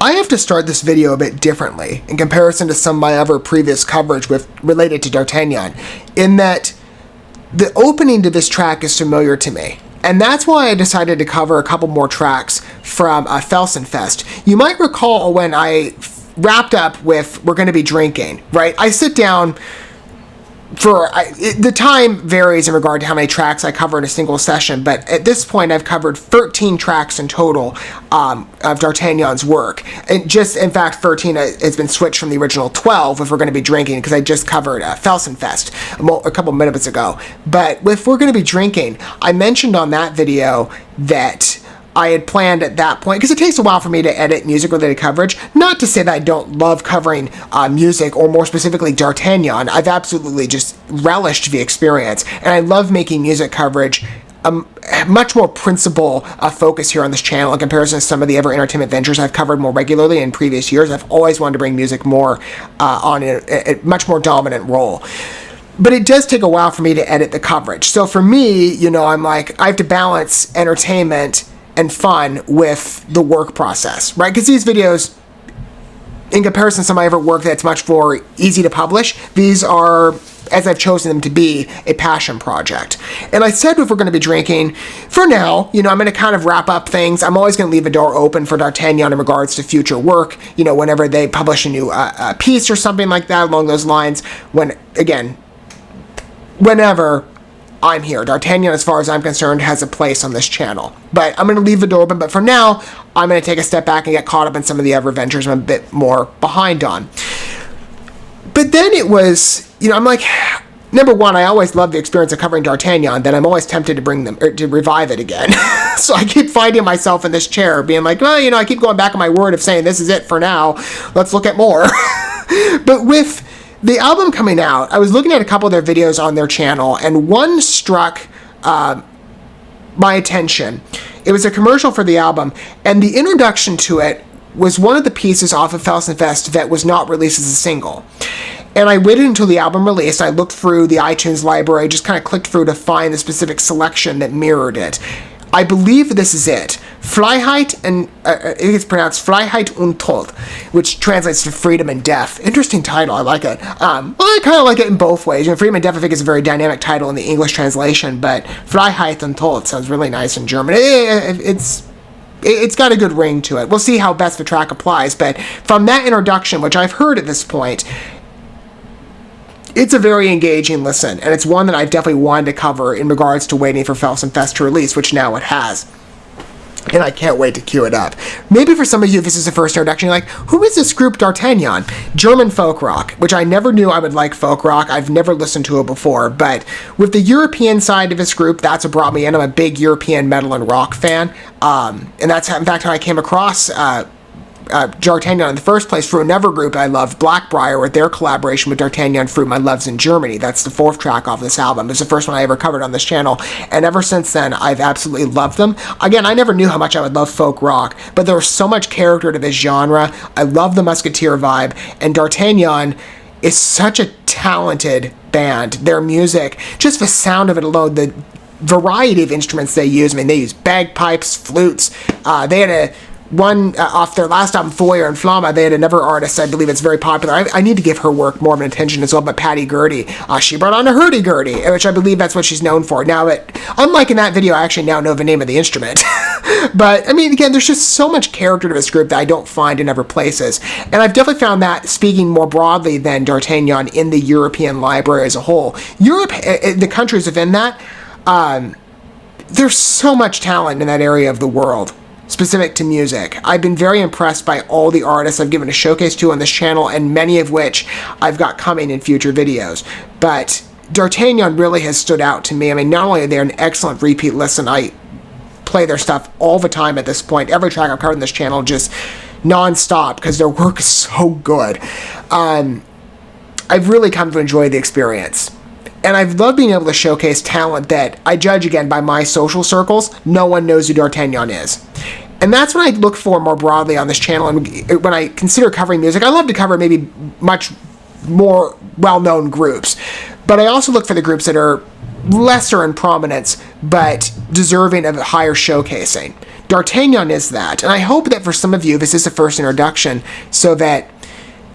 I have to start this video a bit differently in comparison to some of my other previous coverage related to D'Artagnan, in that the opening to this track is familiar to me. And that's why I decided to cover a couple more tracks from Felsenfest. You might recall when I wrapped up with We're Gonna Be Drinking, right? I sit down the time varies in regard to how many tracks I cover in a single session, but at this point I've covered 13 tracks in total of D'Artagnan's work. And just, in fact, 13 has been switched from the original 12 if We're Going to Be Drinking, because I just covered Felsenfest a couple minutes ago. But with We're Going to Be Drinking, I mentioned on that video that I had planned at that point, because it takes a while for me to edit music-related coverage. Not to say that I don't love covering music, or more specifically D'Artagnan. I've absolutely just relished the experience, and I love making music coverage much more principal focus here on this channel in comparison to some of the other entertainment ventures I've covered more regularly in previous years. I've always wanted to bring music more on a much more dominant role. But it does take a while for me to edit the coverage. So for me, I'm like, I have to balance entertainment and fun with the work process, right? Because these videos, in comparison to some of my other work that's much more easy to publish, these are, as I've chosen them to be, a passion project. And I said if We're Going to Be Drinking, for now, I'm going to kind of wrap up things. I'm always going to leave a door open for D'Artagnan in regards to future work, whenever they publish a new piece or something like that along those lines. Whenever I'm here. D'Artagnan, as far as I'm concerned, has a place on this channel. But I'm going to leave the door open, but for now, I'm going to take a step back and get caught up in some of the other ventures I'm a bit more behind on. But then it was, I'm like, number one, I always love the experience of covering D'Artagnan, then I'm always tempted to bring them, or to revive it again. So I keep finding myself in this chair, being like, well, I keep going back on my word of saying, this is it for now, let's look at more. But with the album coming out, I was looking at a couple of their videos on their channel, and one struck my attention. It was a commercial for the album, and the introduction to it was one of the pieces off of Felsenfest that was not released as a single. And I waited until the album released. I looked through the iTunes library, just kind of clicked through to find the specific selection that mirrored it. I believe this is it. FREIHEIT, and it's pronounced FREIHEIT und Tod, which translates to Freedom and Death. Interesting title, I like it. I kind of like it in both ways. Freedom and Death, I think, is a very dynamic title in the English translation, but FREIHEIT und Tod sounds really nice in German. It's got a good ring to it. We'll see how best the track applies, but from that introduction, which I've heard at this point, it's a very engaging listen, and it's one that I've definitely wanted to cover in regards to waiting for Felsenfest to release, which now it has. And I can't wait to cue it up. Maybe for some of you, if this is the first introduction, you're like, who is this group D'Artagnan? German folk rock, which I never knew I would like folk rock. I've never listened to it before, but with the European side of this group, that's what brought me in. I'm a big European metal and rock fan, and that's, in fact, how I came across D'Artagnan in the first place through another group I loved, Blackbriar, with their collaboration with D'Artagnan through My Loves in Germany. That's the fourth track off this album. It's the first one I ever covered on this channel, and ever since then, I've absolutely loved them. Again, I never knew how much I would love folk rock, but there was so much character to this genre. I love the Musketeer vibe, and D'Artagnan is such a talented band. Their music, just the sound of it alone, the variety of instruments they use. I mean, they use bagpipes, flutes. They had one off their last album, Foyer and Flamma. They had another artist, I believe it's very popular. I need to give her work more of an attention as well, but Patty Gurdy. She brought on a hurdy-gurdy, which I believe that's what she's known for. Now, unlike in that video, I actually now know the name of the instrument. But, I mean, again, there's just so much character to this group that I don't find in other places. And I've definitely found that, speaking more broadly than D'Artagnan, in the European library as a whole. Europe, the countries within that, there's so much talent in that area of the world specific to music. I've been very impressed by all the artists I've given a showcase to on this channel, and many of which I've got coming in future videos. But D'Artagnan really has stood out to me. I mean, not only are they an excellent repeat listen, I play their stuff all the time at this point. Every track I've covered on this channel, just non-stop, because their work is so good. I've really come to enjoy the experience. And I've loved being able to showcase talent that I judge, again, by my social circles. No one knows who D'Artagnan is. And that's what I look for more broadly on this channel. And when I consider covering music, I love to cover maybe much more well-known groups. But I also look for the groups that are lesser in prominence, but deserving of higher showcasing. D'Artagnan is that. And I hope that for some of you, this is the first introduction so that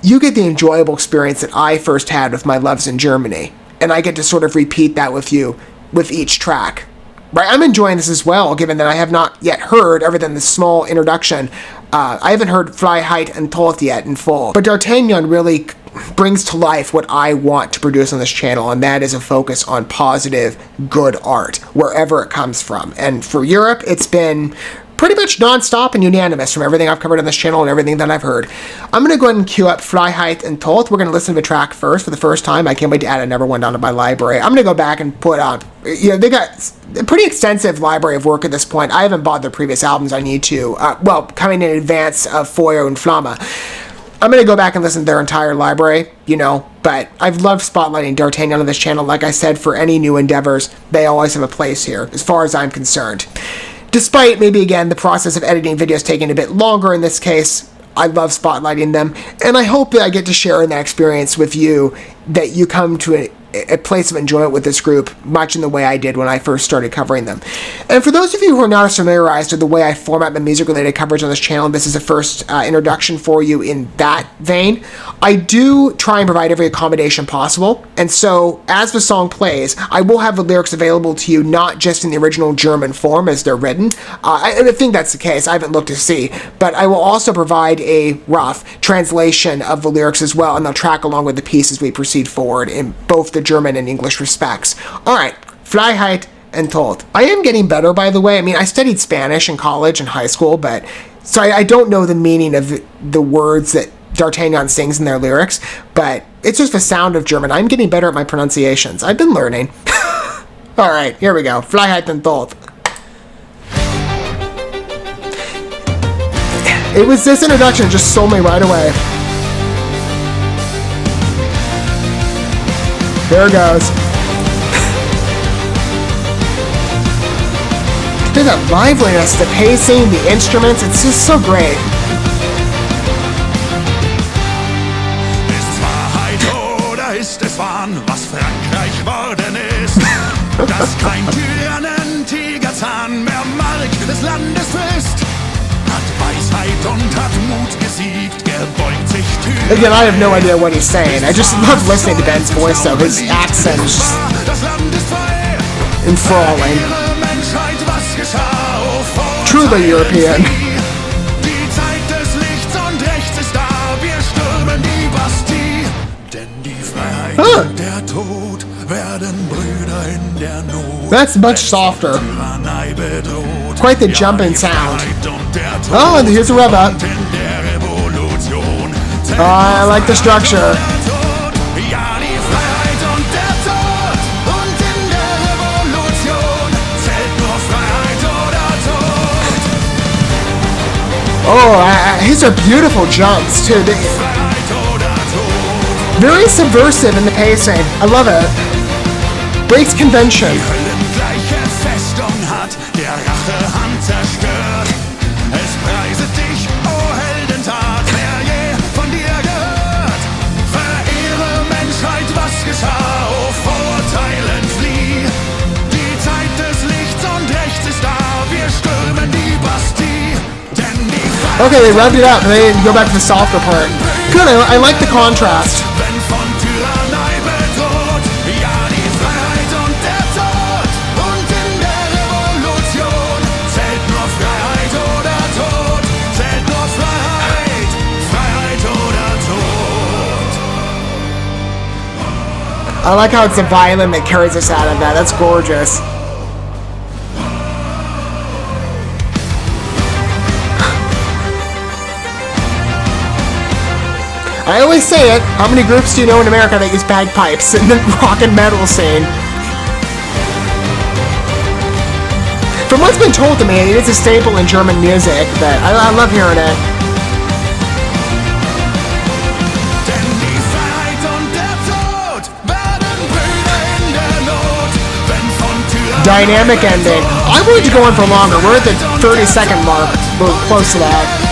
you get the enjoyable experience that I first had with my loves in Germany. And I get to sort of repeat that with you with each track. Right? I'm enjoying this as well, given that I have not yet heard, other than this small introduction, I haven't heard FREIHEIT TOD yet in full. But D'Artagnan really brings to life what I want to produce on this channel, and that is a focus on positive, good art, wherever it comes from. And for Europe, it's been pretty much non-stop and unanimous from everything I've covered on this channel and everything that I've heard. I'm going to go ahead and cue up FREIHEIT TOD. We're going to listen to the track first for the first time. I can't wait to add another one down to my library. I'm going to go back and put on, they got a pretty extensive library of work at this point. I haven't bought their previous albums. I need to, coming in advance of Feuer und Flamme. I'm going to go back and listen to their entire library, but I've loved spotlighting D'Artagnan on this channel. Like I said, for any new endeavors, they always have a place here, as far as I'm concerned. Despite, maybe again, the process of editing videos taking a bit longer in this case, I love spotlighting them, and I hope that I get to share in that experience with you, that you come to a place of enjoyment with this group, much in the way I did when I first started covering them. And for those of you who are not as familiarized with the way I format my music-related coverage on this channel, this is a first introduction for you in that vein. I do try and provide every accommodation possible, and so as the song plays, I will have the lyrics available to you not just in the original German form as they're written. I think that's the case. I haven't looked to see, but I will also provide a rough translation of the lyrics as well, and they'll track along with the piece as we proceed forward in both the German and English respects. Alright, FREIHEIT TOD. I am getting better, by the way. I mean, I studied Spanish in college and high school, but so I don't know the meaning of the words that D'Artagnan sings in their lyrics, but it's just the sound of German. I'm getting better at my pronunciations. I've been learning. Alright, here we go. FREIHEIT TOD. It was this introduction just sold me right away. There it goes. There's that liveliness, the pacing, the instruments, it's just so great. Ist Wahrheit oder ist es Wahn, was Frankreich worden ist? Dass kein Tyrannentigerzahn mehr Mark des Landes frisst. Hat Weisheit und hat Mut gesiegt, gebeugt sich Tyrann. Again, I have no idea what he's saying. I just love listening to Ben's voice, though. His accent is just enthralling. Truly European. Die Zeit des Lichts und Rechts ist da, wir stürmen die Bastille. Denn die Freiheit und der Tod werden Brüder in der Not. That's much softer. Quite the jumping sound. Oh, and here's a rev up. I like the structure. Oh, these are beautiful jumps too. Very subversive in the pacing. I love it. Breaks convention. Okay, they revved it up and they go back to the softer part. Good, I like the contrast. I like how it's the violin that carries us out of that. That's gorgeous. I always say it, how many groups do you know in America that use bagpipes in the rock and metal scene? From what's been told to me, it's a staple in German music, but I love hearing it. Dynamic ending. I wanted to go on for longer. We're at the 30-second mark. We're close to that.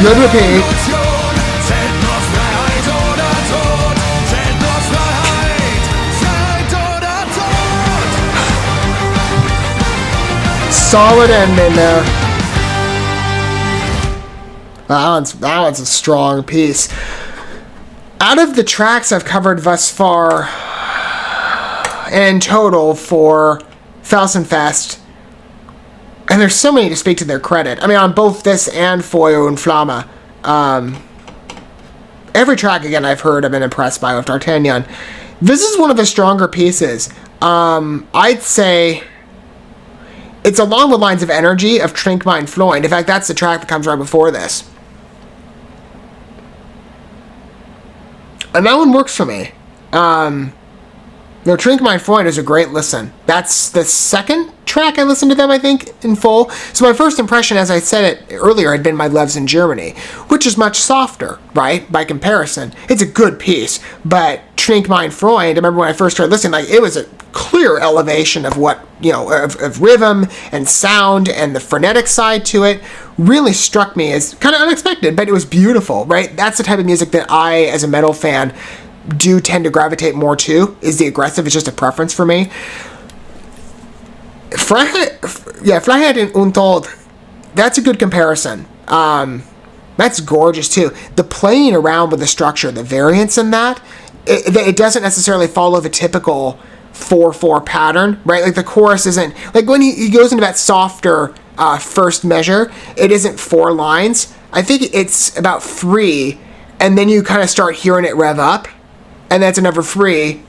Good repeat. solid ending there. That one's a strong piece. Out of the tracks I've covered thus far, and in total for Felsenfest, and there's so many to speak to their credit. I mean, on both this and Feuer und Flamme, every track, again, I've heard, I've been impressed by with D'Artagnan. This is one of the stronger pieces. I'd say it's along the lines of energy of Trink mein Freund. In fact, that's the track that comes right before this. And that one works for me. Trink mein Freund is a great listen. That's the second track I listened to them, I think, in full. So my first impression, as I said it earlier, had been My Loves in Germany, which is much softer, right, by comparison. It's a good piece, but Trink mein Freund, I remember when I first started listening, like, it was a clear elevation of what, of rhythm and sound, and the frenetic side to it really struck me as kind of unexpected, but it was beautiful, right? That's the type of music that I, as a metal fan, do tend to gravitate more to, is the aggressive. It's just a preference for me. FREIHEIT und Tod, that's a good comparison. That's gorgeous too. The playing around with the structure, the variance in that, it doesn't necessarily follow the typical 4/4 pattern, right? Like the chorus isn't, like when he goes into that softer first measure, it isn't 4 lines. I think it's about 3, and then you kind of start hearing it rev up, and that's another 3,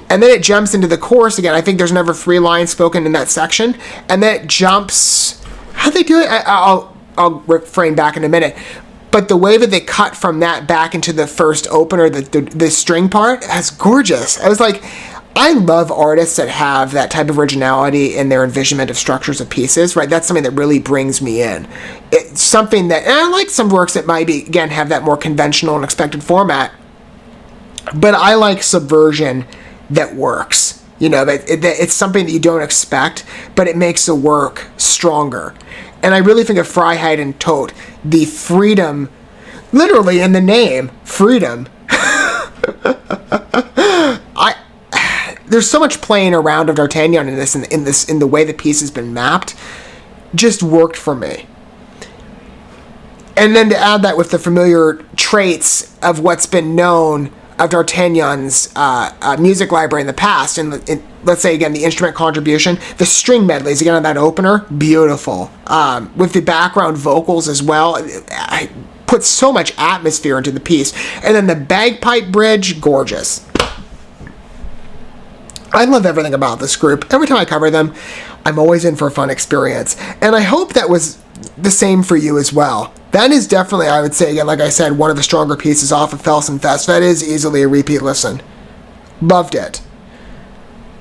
and then it jumps into the chorus again. I think there's another 3 lines spoken in that section, and then it jumps. How'd they do it? I'll refrain back in a minute. But the way that they cut from that back into the first opener, the string part, that's gorgeous. I was like, I love artists that have that type of originality in their envisionment of structures of pieces, right? That's something that really brings me in. It's something that, and I like some works that might be, again, have that more conventional and expected format, but I like subversion that works. It's something that you don't expect, but it makes the work stronger. And I really think of FREIHEIT Tod, the freedom, literally in the name, freedom. There's so much playing around of D'Artagnan in the way the piece has been mapped, just worked for me. And then to add that with the familiar traits of what's been known of D'Artagnan's music library in the past, and let's say again the instrument contribution, the string medleys again on that opener, beautiful. With the background vocals as well, I put so much atmosphere into the piece, and then the bagpipe bridge, gorgeous. I love everything about this group. Every time I cover them, I'm always in for a fun experience, and I hope that was the same for you as well. That is definitely, I would say, again, like I said, one of the stronger pieces off of Felsenfest. That is easily a repeat listen. Loved it.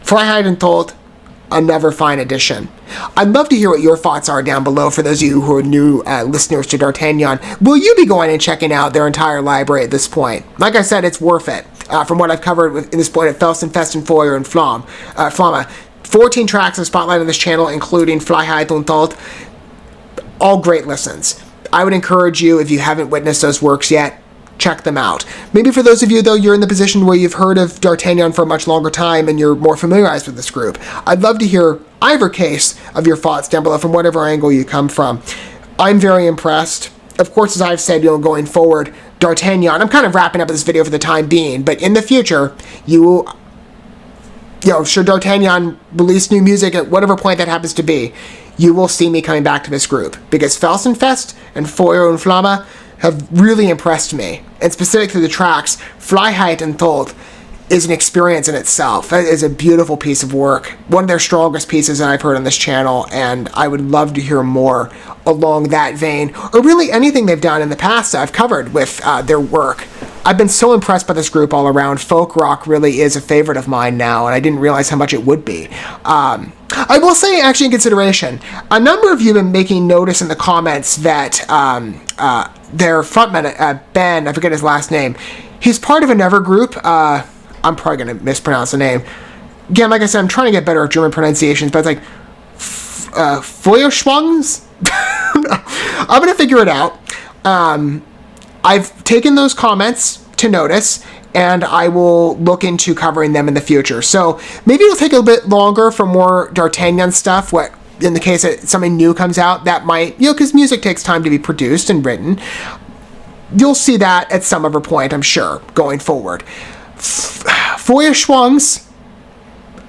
FREIHEIT Tod, another fine addition. I'd love to hear what your thoughts are down below for those of you who are new listeners to D'Artagnan. Will you be going and checking out their entire library at this point? Like I said, it's worth it. From what I've covered in this point at Felsenfest and Feuer und Flamme. 14 tracks in Spotlight on this channel, including FREIHEIT und Tod. All great listens. I would encourage you, if you haven't witnessed those works yet, check them out. Maybe for those of you, though, you're in the position where you've heard of D'Artagnan for a much longer time and you're more familiarized with this group. I'd love to hear either case of your thoughts down below from whatever angle you come from. I'm very impressed. Of course, as I've said, going forward, D'Artagnan, I'm kind of wrapping up this video for the time being, but in the future, should D'Artagnan release new music at whatever point that happens to be, you will see me coming back to this group, because Felsenfest and Feuer und Flamme have really impressed me, and specific to the tracks, FREIHEIT Tod is an experience in itself. It is a beautiful piece of work, one of their strongest pieces that I've heard on this channel, and I would love to hear more along that vein, or really anything they've done in the past that I've covered with their work. I've been so impressed by this group all around. Folk rock really is a favorite of mine now, and I didn't realize how much it would be. I will say, actually, in consideration, a number of you have been making notice in the comments that their frontman, Ben, I forget his last name, he's part of another group. I'm probably going to mispronounce the name. Again, like I said, I'm trying to get better at German pronunciations, but it's like Feuerschwangs? I'm going to figure it out. I've taken those comments to notice, and I will look into covering them in the future. So maybe it'll take a bit longer for more D'Artagnan stuff, what in the case that something new comes out, that might, because music takes time to be produced and written. You'll see that at some other point, I'm sure, going forward. FREIHEIT,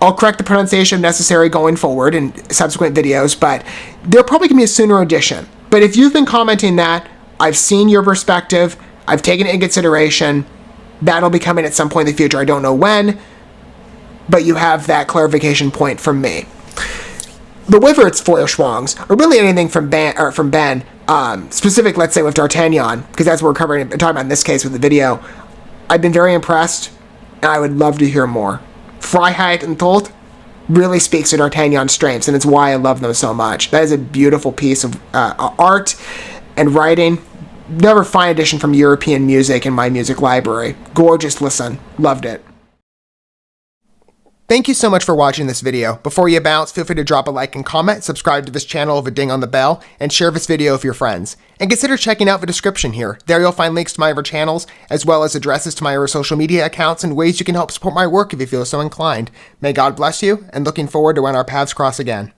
I'll correct the pronunciation if necessary going forward in subsequent videos, but there'll probably be a sooner edition. But if you've been commenting that, I've seen your perspective, I've taken it in consideration, that'll be coming at some point in the future. I don't know when, but you have that clarification point from me. But whether it's FREIHEIT, or really anything from Ben, specific, let's say, with D'Artagnan, because that's what we're talking about in this case with the video, I've been very impressed, and I would love to hear more. FREIHEIT TOD really speaks to D'Artagnan's strengths, and it's why I love them so much. That is a beautiful piece of art and writing. Never find edition from European music in my music library. Gorgeous listen. Loved it. Thank you so much for watching this video. Before you bounce, feel free to drop a like and comment, subscribe to this channel with a ding on the bell, and share this video with your friends. And consider checking out the description here. There you'll find links to my other channels, as well as addresses to my other social media accounts and ways you can help support my work if you feel so inclined. May God bless you, and looking forward to when our paths cross again.